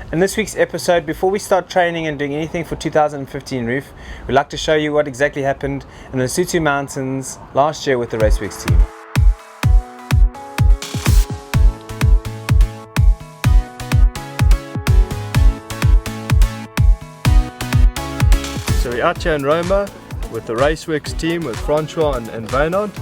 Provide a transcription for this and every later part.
In this week's episode, before we start training and doing anything for 2015 Roof, we'd like to show you what exactly happened in the Lesotho mountains last year with the Raceworx team. So we're out here in Roma with the Raceworx team with Francois and Wynand,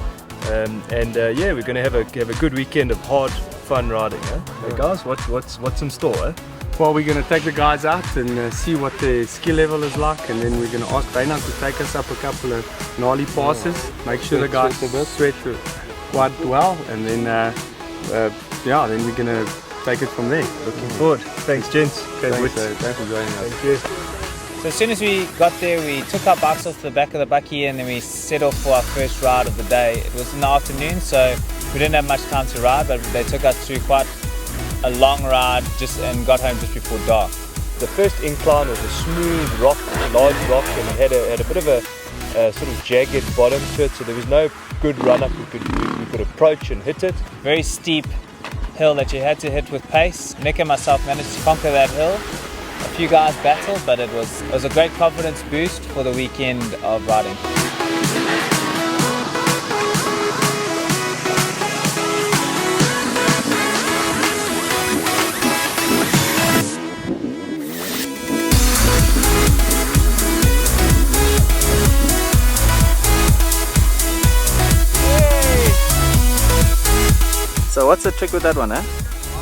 yeah, we're going to have a good weekend of hard, fun riding. Hey guys, what's in store? Well, we're going to take the guys out and see what the skill level is like, and then we're going to ask Wynand to take us up a couple of gnarly passes, make sure the guys sweat quite well, and then yeah, then we're going to take it from there. Looking forward. Thanks gents. Thanks for joining us. Thank you. So as soon as we got there, we took our bikes off the back of the bucky and then we set off for our first ride of the day. It was in the afternoon, so we didn't have much time to ride, but they took us through quite a long ride and got home just before dark. The first incline was a smooth rock, large rock, and it had a bit of a sort of jagged bottom to it, so there was no good run up. We could approach and hit it. Very steep hill that you had to hit with pace. Nick and myself managed to conquer that hill. A few guys battled, but it was a great confidence boost for the weekend of riding. So what's the trick with that one, eh?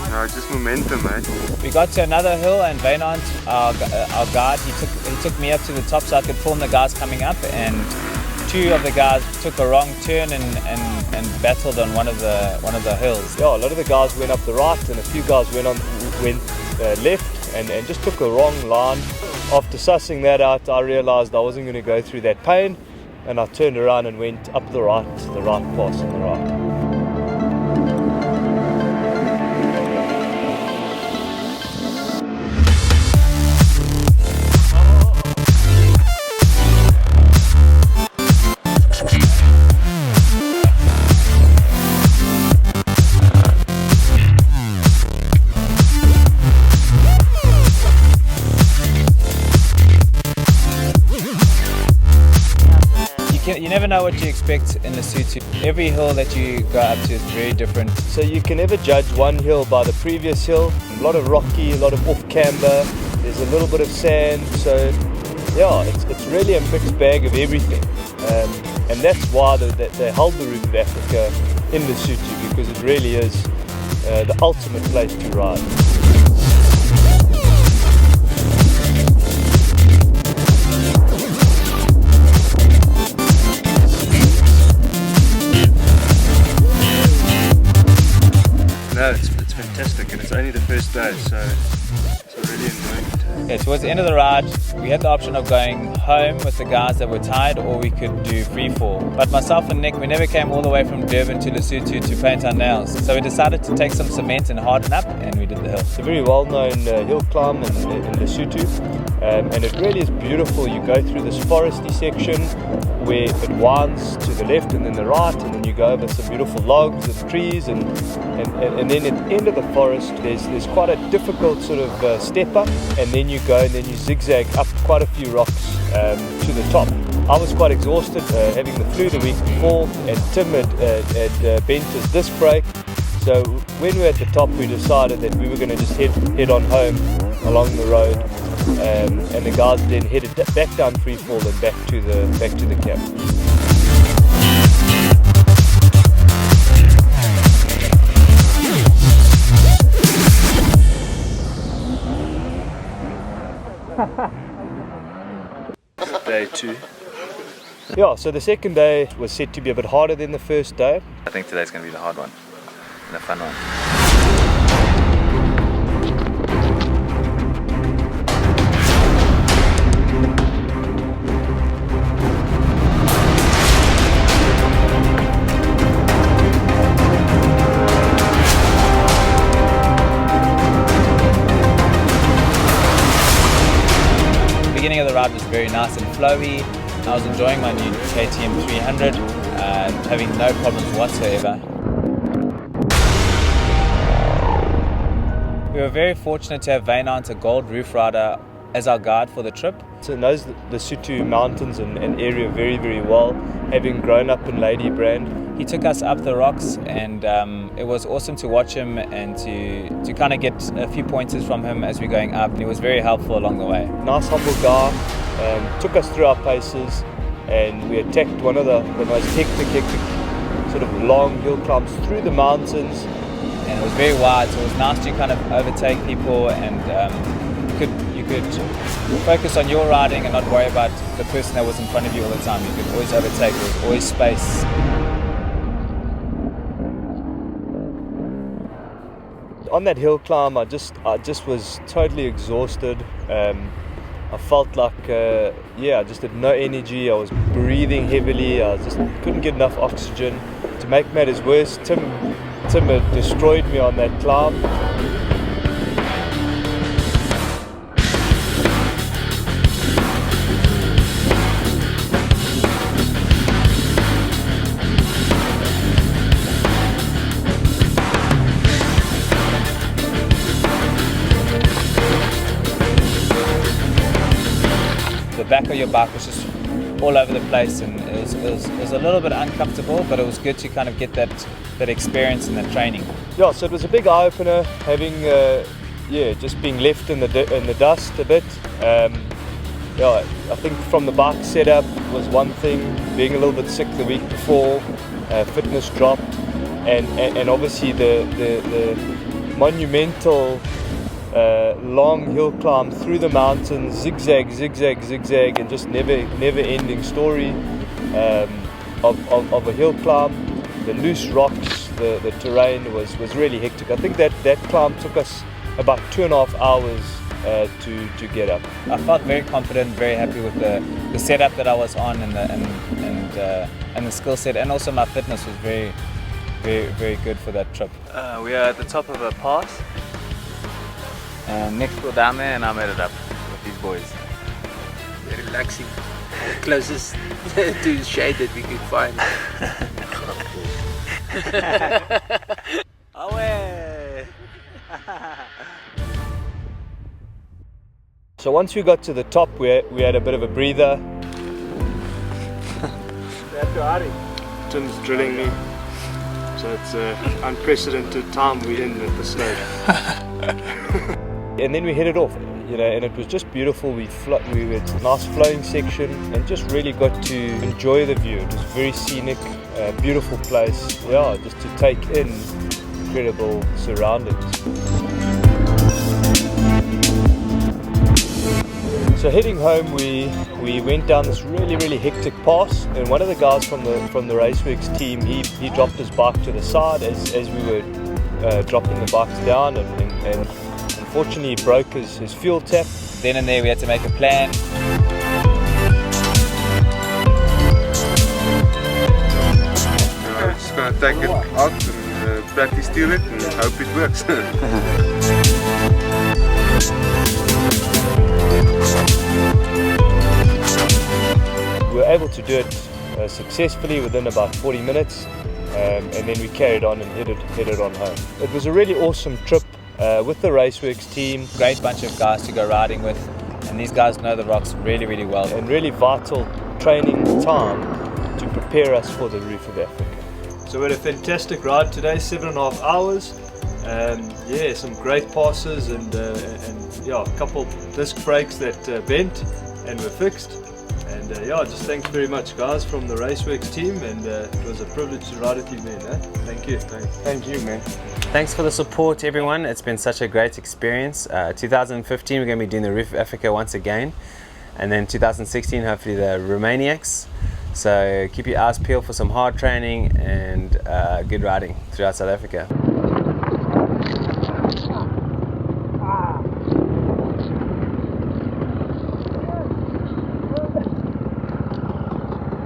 No, just momentum, mate. We got to another hill and Wynand, our guide, he took me up to the top so I could film the guys coming up, and two of the guys took a wrong turn and battled on one of the hills. Yeah, a lot of the guys went up the right and a few guys went left and just took a wrong line. After sussing that out, I realized I wasn't going to go through that pain, and I turned around and went up the right pass on the right. You never know what you expect in Lesotho. Every hill that you go up to is very different. So you can never judge one hill by the previous hill. A lot of rocky, a lot of off camber, there's a little bit of sand, so yeah, it's really a mixed bag of everything. And that's why they hold the Roof of Africa in Lesotho, because it really is the ultimate place to ride. No, it's fantastic, and it's only the first day, so it's really enjoying it. Yeah, towards the end of the ride, we had the option of going home with the guys that were tired, or we could do free fall. But myself and Nick, we never came all the way from Durban to Lesotho to paint our nails. So we decided to take some cement and harden up, and we did the hill. It's a very well-known hill climb in Lesotho, and it really is beautiful. You go through this foresty section where it winds to the left and then the right, and then you go over some beautiful logs and trees, and then at the end of the forest there's quite a difficult sort of step up, and then you go and then you zigzag up quite a few rocks to the top. I was quite exhausted having the flu the week before, and Tim had bent his disc brake, so when we were at the top we decided that we were going to just head on home along the road, and the guys then headed back down free fall and back to the camp. Day 2. Yeah, so the second day was set to be a bit harder than the first day. I think today's going to be the hard one and the fun one. The beginning of the ride was very nice and flowy. I was enjoying my new KTM 300 and having no problems whatsoever. We were very fortunate to have Wynand, a gold roof rider, as our guide for the trip. So knows the Lesotho mountains and area very, very well, having grown up in Lady Brand. He took us up the rocks, and it was awesome to watch him and to kind of get a few pointers from him as we're going up. He was very helpful along the way. Nice, humble guy, took us through our paces, and we attacked one of the most hectic sort of long hill climbs through the mountains. And it was very wide, so it was nice to kind of overtake people, and you could focus on your riding and not worry about the person that was in front of you all the time. You could always overtake, there was always space. On that hill climb, I just was totally exhausted. I felt like, I just had no energy. I was breathing heavily. I just couldn't get enough oxygen. To make matters worse, Tim had destroyed me on that climb. The back of your bike was just all over the place, and it was a little bit uncomfortable, but it was good to kind of get that experience and that training. Yeah, so it was a big eye opener, having just being left in the dust a bit. I think from the bike setup was one thing. Being a little bit sick the week before, fitness dropped, and obviously the monumental long hill climb through the mountains, zigzag, and just never ending story of a hill climb. The loose rocks, the terrain was really hectic. I think that climb took us about 2.5 hours to get up. I felt very confident, very happy with the setup that I was on, and the skill set, and also my fitness was very good for that trip. We are at the top of a pass. Next to down there, and I made it up with these boys. Very relaxing. Closest to shade that we could find. Away! So once we got to the top, we had a bit of a breather. Tim's drilling me, so it's an unprecedented time we're in at this stage. And then we headed off, and it was just beautiful. We had a nice flowing section and just really got to enjoy the view. It was very scenic, beautiful place. Yeah, just to take in incredible surroundings. So heading home, we went down this really hectic pass, and one of the guys from the Raceworx team, he dropped his bike to the side as we were dropping the bikes down, and unfortunately he broke his fuel tap. Then and there we had to make a plan. I'm just going to take it out and practice steer it and hope it works. We were able to do it successfully within about 40 minutes, and then we carried on and headed on home. It was a really awesome trip with the Raceworx team. Great bunch of guys to go riding with, and these guys know the rocks really well. And really vital training time to prepare us for the Roof of Africa. So we had a fantastic ride today, 7.5 hours. Some great passes and a couple disc brakes that bent and were fixed. And just thanks very much, guys, from the Raceworx team, and it was a privilege to ride with you, man. Thank you. Thank you, man. Thanks for the support, everyone. It's been such a great experience. 2015 we're going to be doing the Roof of Africa once again, and then 2016 hopefully the Romaniacs. So keep your eyes peeled for some hard training and good riding throughout South Africa.